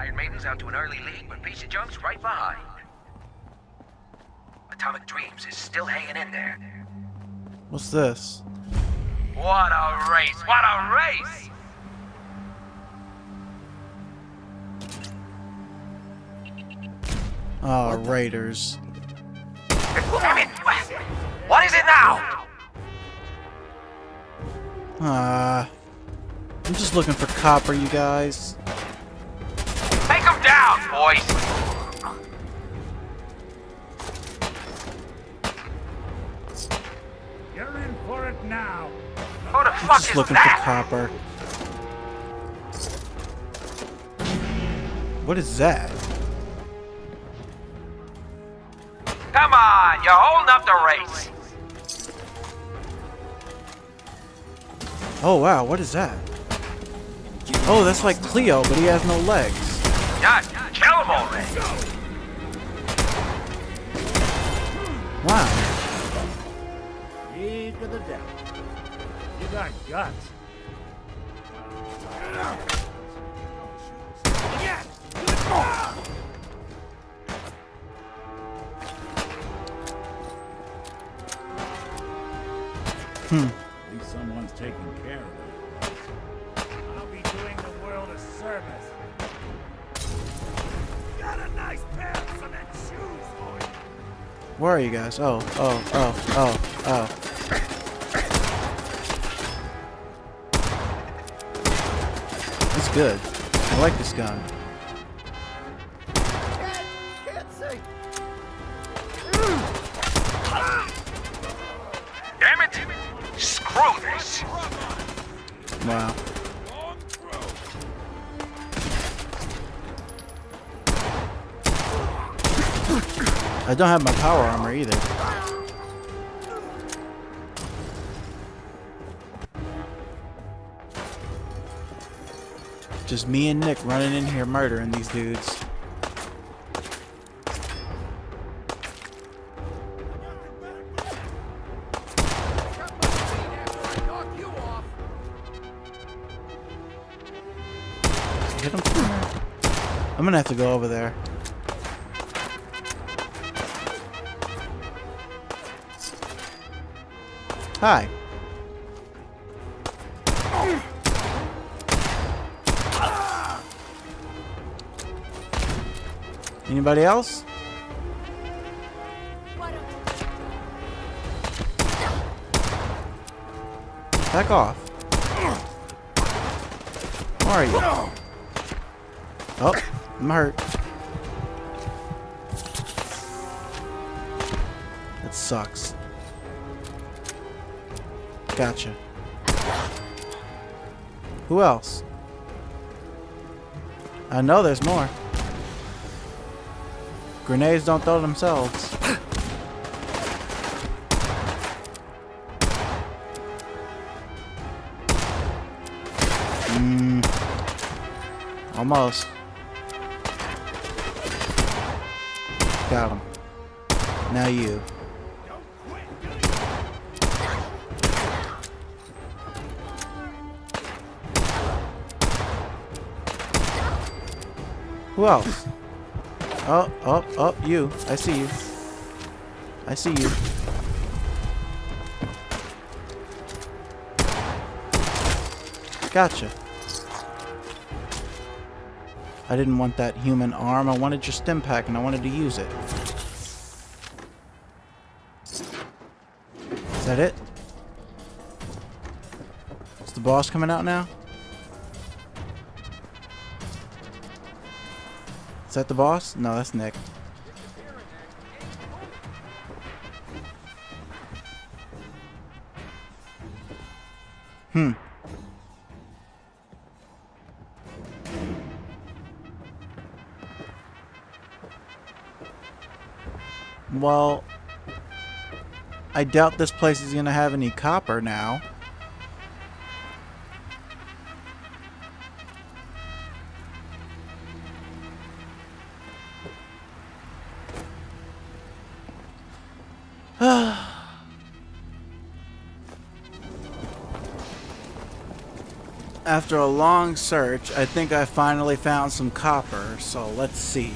Iron Maiden's out to an early lead, but Piece of Junk's right behind. Atomic Dreams is still hanging in there. What's this? What a race! What a race! Oh, Raiders. Damn it! What is it now? I'm just looking for copper, you guys. Take him down, boys! You're in for it now. Who the I'm fuck just is looking for that? copper. What is that? Come on, you're holding up the race. Oh wow, what is that? Oh, that's like Cleo, but he has no legs. God, kill him already. Wow. Heed to the devil. You got guts. At least someone's taking care of it. I'll be doing the world a service. Got a nice pair of cement shoes for you. Where are you guys? Oh. It's good. I like this gun. Damn it! Screw this! Wow. I don't have my power armor either. Just me and Nick running in here murdering these dudes. Hit him from there. I'm gonna have to go over there. Hi. Anybody else? Back off. Where are you? Oh, I'm hurt. That sucks. Gotcha. Who else? I know there's more. Grenades don't throw themselves. Almost. Got him. Now you. Who else? Oh, you. I see you. I see you. Gotcha. I didn't want that human arm. I wanted your stim pack and I wanted to use it. Is that it? Is the boss coming out now? Is that the boss? No, that's Nick. Well, I doubt this place is gonna have any copper now. After a long search, I think I finally found some copper, so let's see.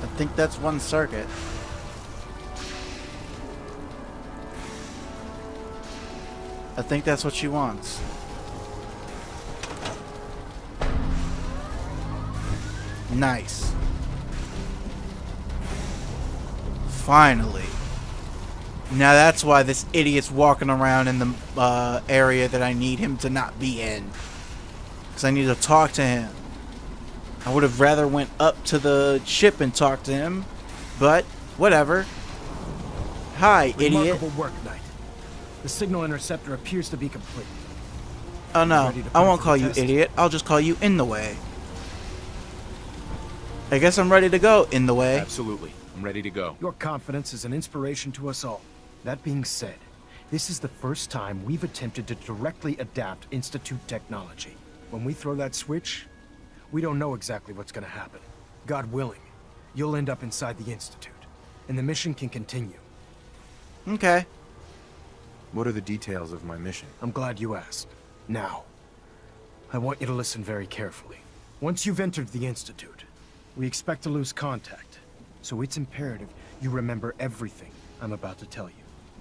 I think that's one circuit. I think that's what she wants. Nice. Finally. Now that's why this idiot's walking around in the area that I need him to not be in. Because I need to talk to him. I would have rather went up to the ship and talked to him. But, whatever. Hi, idiot. Remarkable work, Knight. The signal interceptor appears to be complete. Oh no, Ready to I put won't it to call the you test? idiot. I'll just call you in the way. I guess I'm ready to go in the way. Absolutely. I'm ready to go. Your confidence is an inspiration to us all. That being said, this is the first time we've attempted to directly adapt Institute technology. When we throw that switch, we don't know exactly what's going to happen. God willing, you'll end up inside the Institute, and the mission can continue. Okay. What are the details of my mission? I'm glad you asked. Now, I want you to listen very carefully. Once you've entered the Institute, we expect to lose contact, so it's imperative you remember everything I'm about to tell you.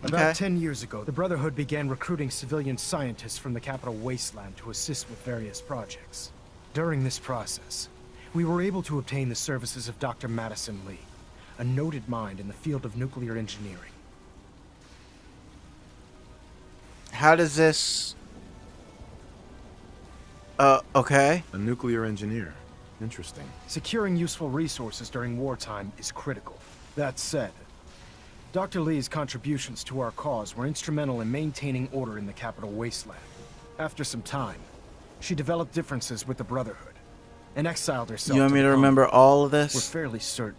Okay. About 10 years ago, the Brotherhood began recruiting civilian scientists from the capital wasteland to assist with various projects. During this process, we were able to obtain the services of Dr. Madison Lee, a noted mind in the field of nuclear engineering. How does this... okay. A nuclear engineer. Interesting. Securing useful resources during wartime is critical. That said, Dr. Lee's contributions to our cause were instrumental in maintaining order in the capital wasteland. After some time, she developed differences with the Brotherhood and exiled herself. You want me to the remember Congo. all of We're this? fairly certain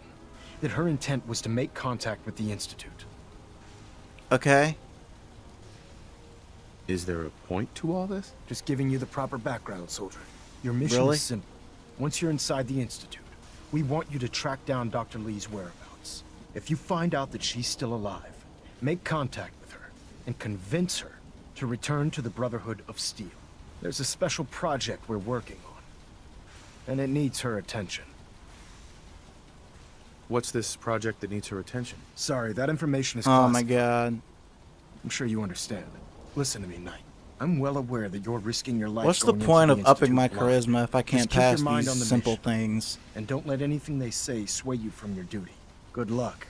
that her intent was to make contact with the Institute. Okay. Is there a point to all this? Just giving you the proper background, soldier. Your mission Really? is simple. Once you're inside the Institute, we want you to track down Dr. Lee's whereabouts. If you find out that she's still alive, make contact with her and convince her to return to the Brotherhood of Steel. There's a special project we're working on, and it needs her attention. What's this project that needs her attention? Sorry, that information is Oh my classified. god. I'm sure you understand. Listen to me, Knight. I'm well aware that you're risking your life. What's the going into point of the upping my Institute blind. charisma if I can't keep your pass mind on these the simple mission. things? And don't let anything they say sway you from your duty. Good luck.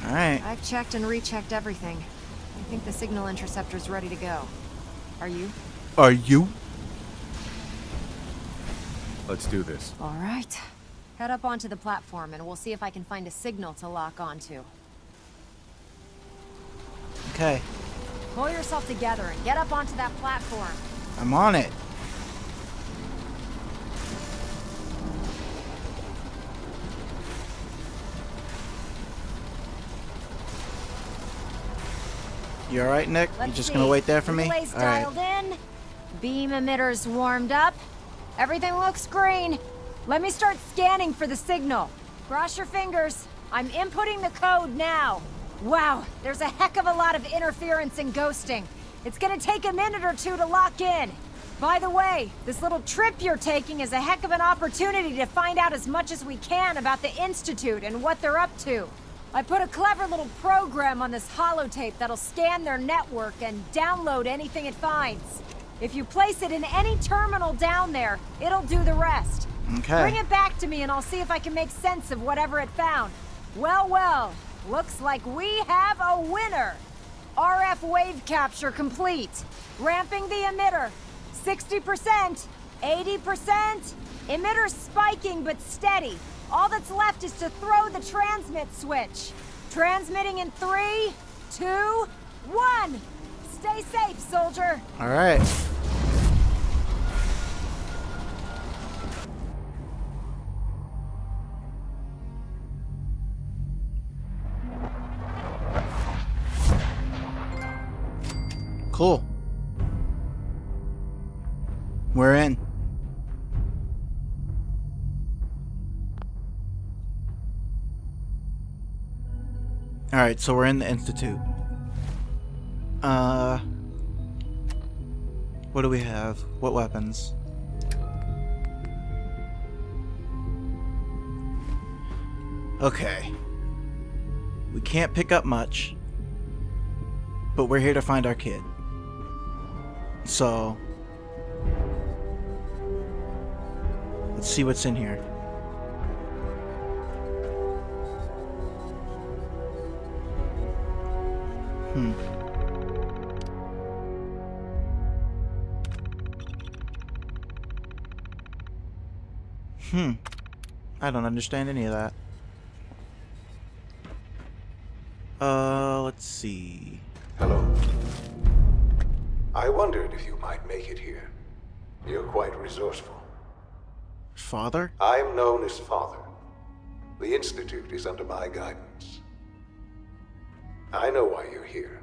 Alright. I've checked and rechecked everything. I think the signal interceptor's ready to go. Are you? Are you? Let's do this. All right. Head up onto the platform and we'll see if I can find a signal to lock onto. Okay. Pull yourself together and get up onto that platform. I'm on it. You alright, Nick? You Let's just see. gonna wait there for me? Relays Alright. dialed in. Beam emitters warmed up. Everything looks green. Let me start scanning for the signal. Cross your fingers. I'm inputting the code now. Wow, there's a heck of a lot of interference and ghosting. It's gonna take a minute or two to lock in. By the way, this little trip you're taking is a heck of an opportunity to find out as much as we can about the Institute and what they're up to. I put a clever little program on this holotape that'll scan their network and download anything it finds. If you place it in any terminal down there, it'll do the rest. Okay. Bring it back to me and I'll see if I can make sense of whatever it found. Well, well, looks like we have a winner. RF wave capture complete. Ramping the emitter. 60%, 80%. Emitter spiking but steady. All that's left is to throw the transmit switch. Transmitting in 3, 2, 1. Stay safe, soldier. All right. Cool. We're in. Alright, so we're in the Institute. What do we have? What weapons? Okay. We can't pick up much. But we're here to find our kid. So let's see what's in here. I don't understand any of that. Let's see. Hello. I wondered if you might make it here. You're quite resourceful. Father? I'm known as Father. The Institute is under my guidance. I know why you're here.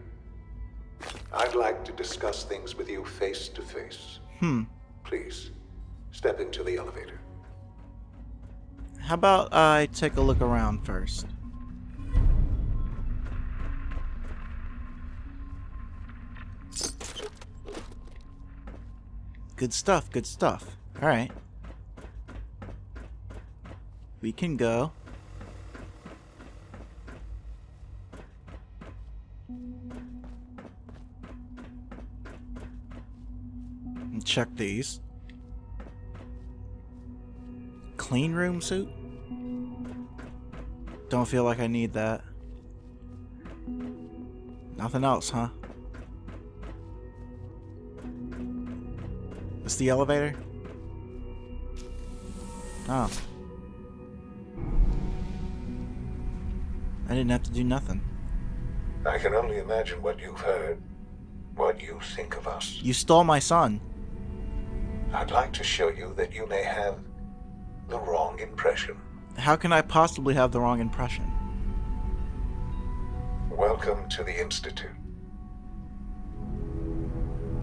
I'd like to discuss things with you face to face. Please, step into the elevator. How about I take a look around first? Good stuff, good stuff. Alright. We can go. And check these. Clean room suit? Don't feel like I need that. Nothing else, huh? It's the elevator? Oh. I didn't have to do nothing. I can only imagine what you've heard, what you think of us. You stole my son. I'd like to show you that you may have the wrong impression. How can I possibly have the wrong impression? Welcome to the Institute.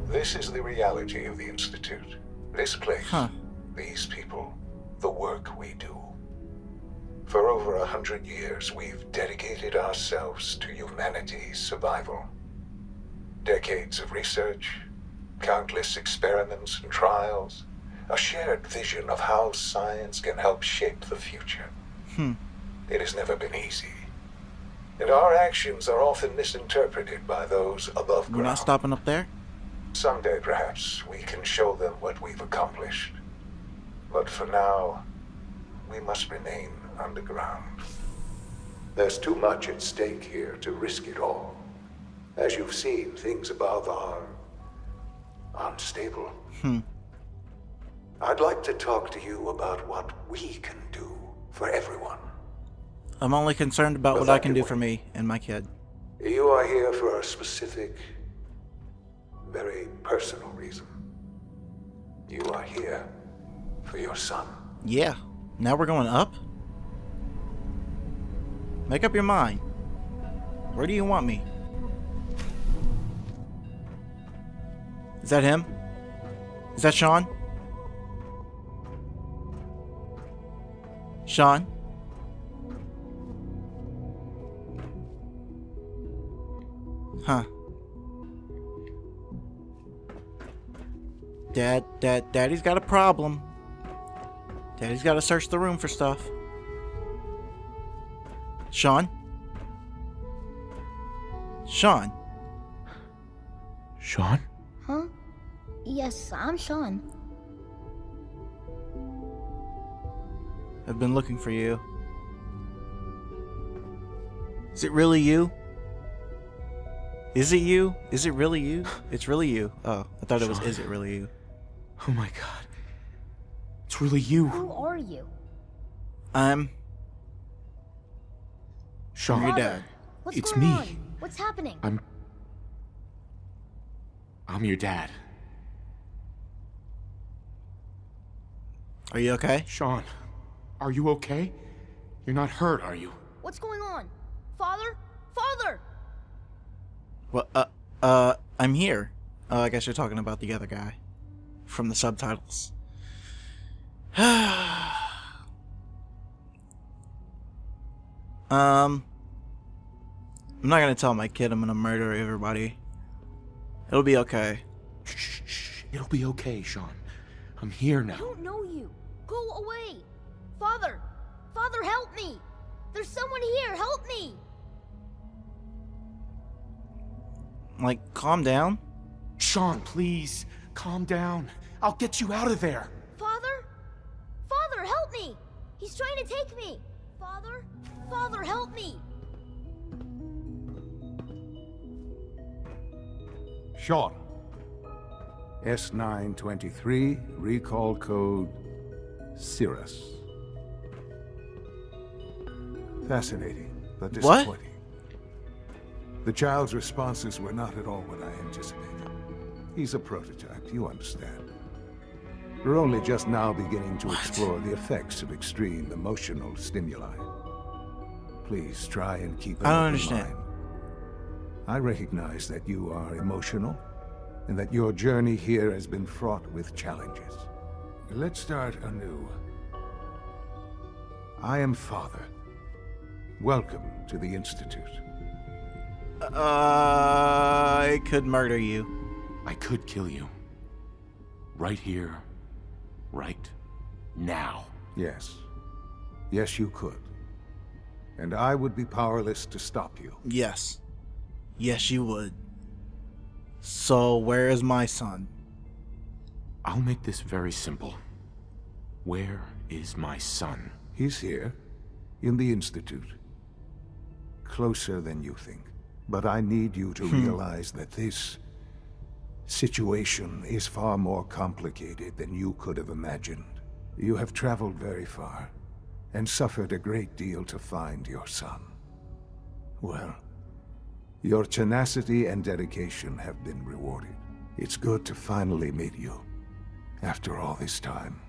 This is the reality of the Institute. This place, these people, the work we do. For over 100 years, we've dedicated ourselves to humanity's survival. Decades of research, countless experiments and trials, a shared vision of how science can help shape the future. It has never been easy. And our actions are often misinterpreted by those above We're not ground. stopping up there? Someday, perhaps, we can show them what we've accomplished. But for now, we must remain underground. There's too much at stake here to risk it all. As you've seen, things above are unstable. I'd like to talk to you about what we can do for everyone. I'm only concerned about what I can do for me and my kid. You are here for a specific, very personal reason. You are here for your son. Yeah. Now we're going up? Make up your mind. Where do you want me? Is that him? Is that Sean? Sean? Huh. Daddy's got a problem. Daddy's got to search the room for stuff. Sean? Sean? Sean? Huh? Yes, I'm Sean. I've been looking for you. Is it really you? Is it you? Is it really you? It's really you. Oh, I thought it was, is it really you? Oh my god. It's really you. Who are you? I'm Sean. your Father, dad. what's It's going me. on? What's happening? I'm your dad. Are you okay? Sean, are you okay? You're not hurt, are you? What's going on? Father? Father! Well, I'm here. I guess you're talking about the other guy from the subtitles. I'm not gonna tell my kid I'm gonna murder everybody. It'll be okay. Shh. It'll be okay, Sean. I'm here I now. don't know you. Go away. Father! Father, help me! There's someone here, help me! Like, calm down. Sean, please. Calm down. I'll get you out of there. Father? Father, help me! He's trying to take me! Father? Father, help me! Sean. S923, recall code Cirrus. Fascinating, but What? disappointing. The child's responses were not at all what I anticipated. He's a prototype, you understand. We're only just now beginning to explore the effects of extreme emotional stimuli. Please try and keep an I don't open understand. mind. I recognize that you are emotional, and that your journey here has been fraught with challenges. Let's start anew. I am Father. Welcome to the Institute. I could murder you. I could kill you. Right here. Right now. Yes. Yes, you could. And I would be powerless to stop you. Yes. Yes, you would. So, where is my son? I'll make this very simple. Where is my son? He's here, in the Institute. Closer than you think. But I need you to realize that this situation is far more complicated than you could have imagined. You have traveled very far, and suffered a great deal to find your son. Well, your tenacity and dedication have been rewarded. It's good to finally meet you, after all this time.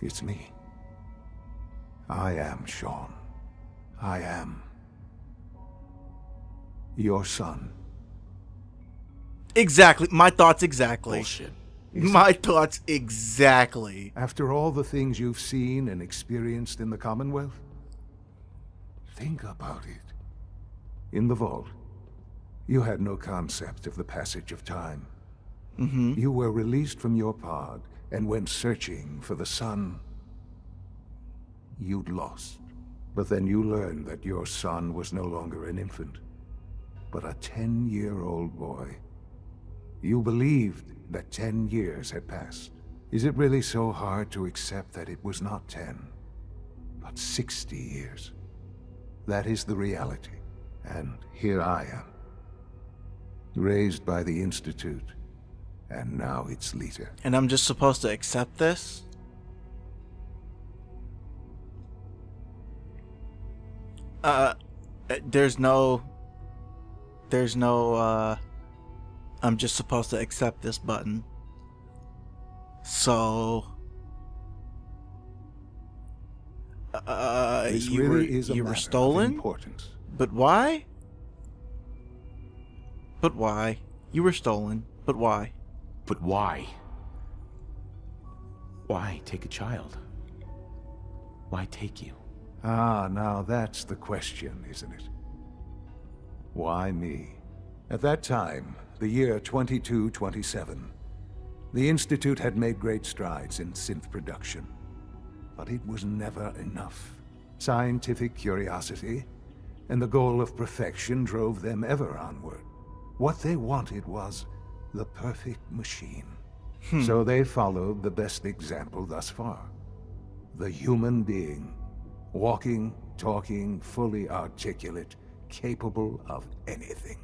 It's me. I am Sean. I am your son. Exactly. My thoughts exactly. Bullshit. My thoughts exactly. After all the things you've seen and experienced in the Commonwealth? Think about it. In the vault, you had no concept of the passage of time. You were released from your pod and went searching for the son you'd lost. But then you learned that your son was no longer an infant, but a 10-year-old boy. You believed that 10 years had passed. Is it really so hard to accept that it was not 10, but 60 years? That is the reality. And here I am, raised by the Institute, and now its leader. And I'm just supposed to accept this? There's no, I'm just supposed to accept this button. So, This you really were, is a you matter were of stolen? importance. But why? But why? You were stolen, but why? But why? Why take a child? Why take you? Ah, now that's the question, isn't it? Why me? At that time, the year 2227, The Institute had made great strides in synth production, but it was never enough. Scientific curiosity and the goal of perfection drove them ever onward. What they wanted was the perfect machine. So they followed the best example thus far. The human being. Walking, talking, fully articulate, capable of anything.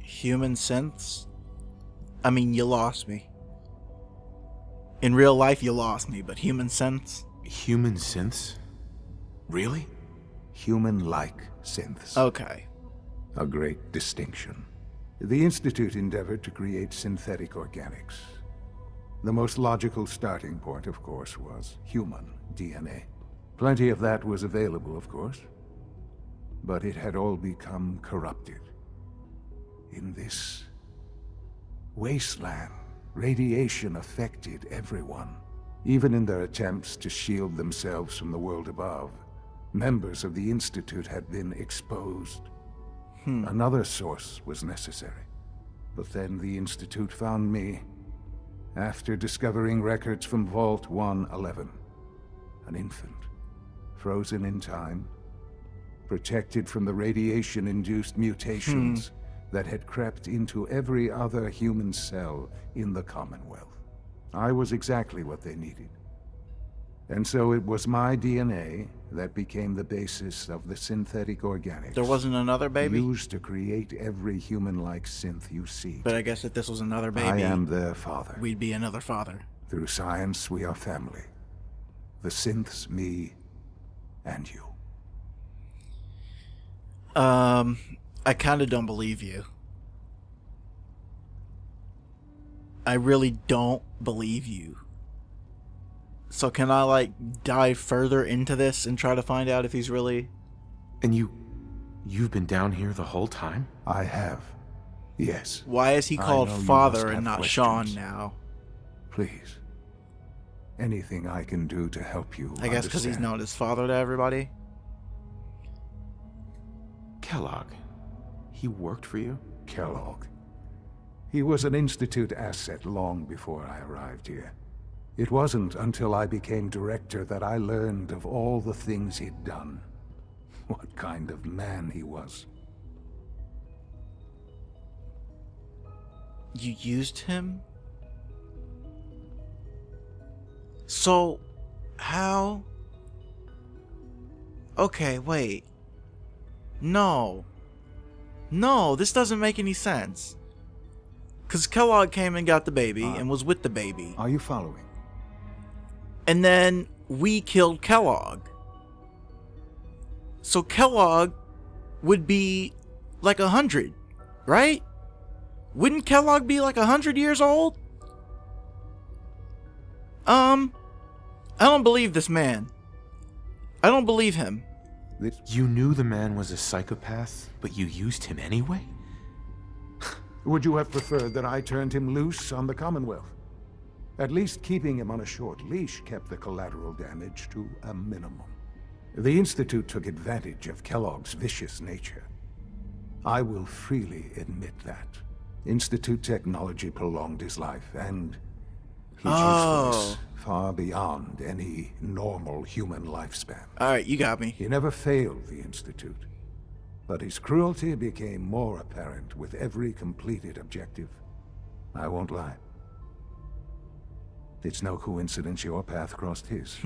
Human synths? I mean, you lost me. In real life, you lost me, but human synths? Human synths? Really? Human-like synths. Okay. A great distinction. The Institute endeavored to create synthetic organics. The most logical starting point, of course, was human DNA. Plenty of that was available, of course. But it had all become corrupted. In this wasteland, radiation affected everyone. Even in their attempts to shield themselves from the world above, members of the Institute had been exposed. Another source was necessary. But then the Institute found me after discovering records from Vault 111. An infant, frozen in time, protected from the radiation-induced mutations that had crept into every other human cell in the Commonwealth. I was exactly what they needed. And so it was my DNA that became the basis of the synthetic organics. There wasn't another baby? Used to create every human-like synth you see. But I guess if this was another baby, I am their father. we'd be another father. Through science, we are family. The synths, me, and you. I kind of don't believe you. I really don't believe you. So can I, like, dive further into this and try to find out if he's really... And you've been down here the whole time? I have. Yes. Why is he called know you Father must and have not questions. Sean now? Please. Anything I can do to help you I guess because he's understand. known as father to everybody. Kellogg. He worked for you? Kellogg. He was an Institute asset long before I arrived here. It wasn't until I became director that I learned of all the things he'd done. What kind of man he was. You used him? So, how? Okay, wait. No. No, this doesn't make any sense. Because Kellogg came and got the baby and was with the baby. Are you following? And then we killed Kellogg. So Kellogg would be like 100, right? Wouldn't Kellogg be like 100 years old? I don't believe this man. I don't believe him. You knew the man was a psychopath, but you used him anyway? Would you have preferred that I turned him loose on the Commonwealth? At least keeping him on a short leash kept the collateral damage to a minimum. The Institute took advantage of Kellogg's vicious nature. I will freely admit that. Institute technology prolonged his life, and his usefulness far beyond any normal human lifespan. Alright, you got me. He never failed the Institute, but his cruelty became more apparent with every completed objective. I won't lie. It's no coincidence your path crossed his.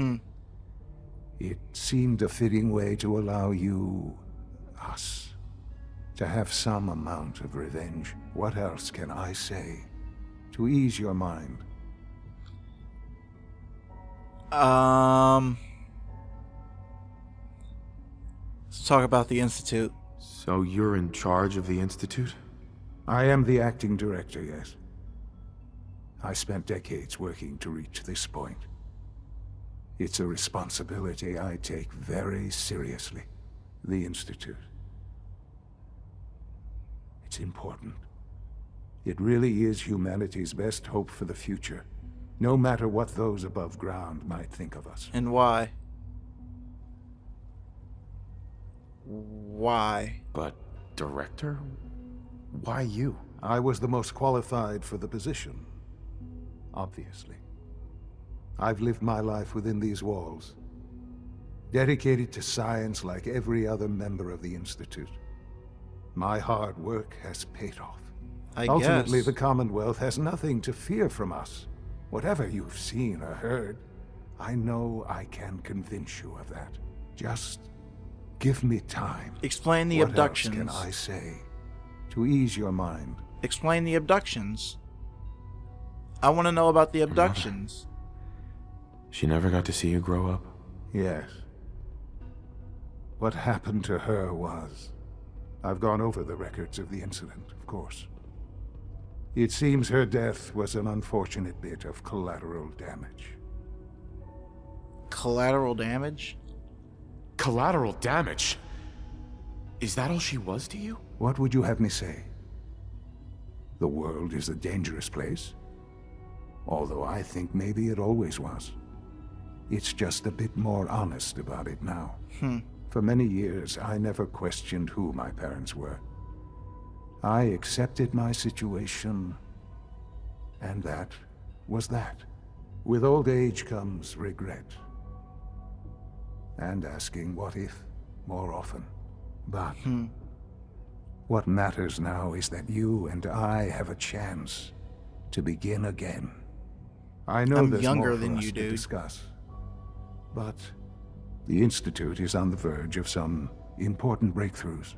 It seemed a fitting way to allow you, us, to have some amount of revenge. What else can I say to ease your mind? Let's talk about the Institute. So you're in charge of the Institute? I am the acting director, yes. I spent decades working to reach this point. It's a responsibility I take very seriously. The Institute. It's important. It really is humanity's best hope for the future, no matter what those above ground might think of us. And why? Why? But, Director? Why you? I was the most qualified for the position. Obviously. I've lived my life within these walls, dedicated to science like every other member of the Institute. My hard work has paid off. Ultimately, the Commonwealth has nothing to fear from us. Whatever you've seen or heard, I know I can convince you of that. Just give me time. Explain the abductions. What else can I say to ease your mind? Explain the abductions. I want to know about the abductions. She never got to see you grow up? Yes. What happened to her was... I've gone over the records of the incident, of course. It seems her death was an unfortunate bit of collateral damage. Collateral damage? Collateral damage? Is that all she was to you? What would you have me say? The world is a dangerous place? Although I think maybe it always was. It's just a bit more honest about it now. For many years, I never questioned who my parents were. I accepted my situation, and that was that. With old age comes regret. And asking what if more often. But what matters now is that you and I have a chance to begin again. I know I'm there's younger more for than us you, to dude. discuss, but the Institute is on the verge of some important breakthroughs.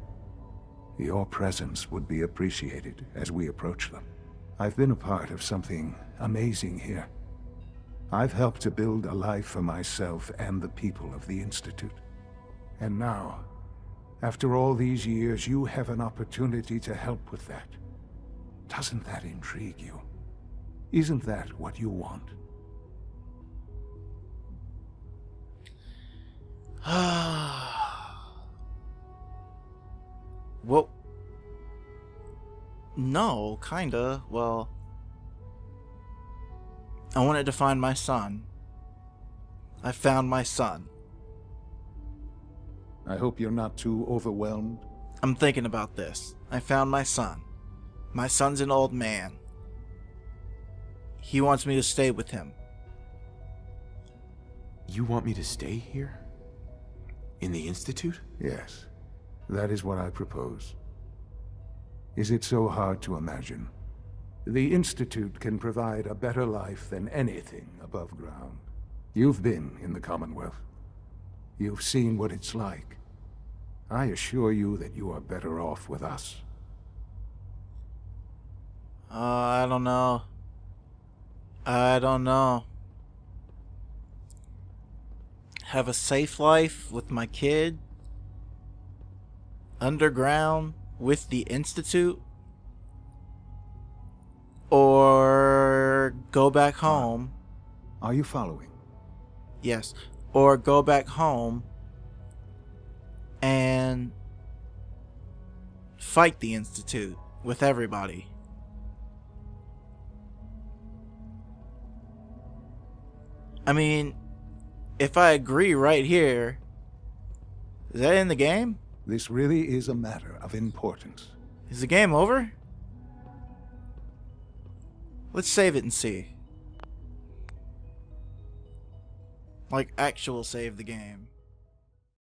Your presence would be appreciated as we approach them. I've been a part of something amazing here. I've helped to build a life for myself and the people of the Institute. And now, after all these years, you have an opportunity to help with that. Doesn't that intrigue you? Isn't that what you want? Well, no, kinda. Well, I wanted to find my son. I found my son. I hope you're not too overwhelmed. I'm thinking about this. I found my son. My son's an old man. He wants me to stay with him. You want me to stay here? In the Institute? Yes, that is what I propose. Is it so hard to imagine? The Institute can provide a better life than anything above ground. You've been in the Commonwealth. You've seen what it's like. I assure you that you are better off with us. I don't know. I don't know. Have a safe life with my kid? Underground with the Institute? Or go back home? Are you following? Yes. Or go back home and fight the Institute with everybody. I mean, if I agree right here, is that in the game? This really is a matter of importance. Is the game over? Let's save it and see. Like, actual save the game.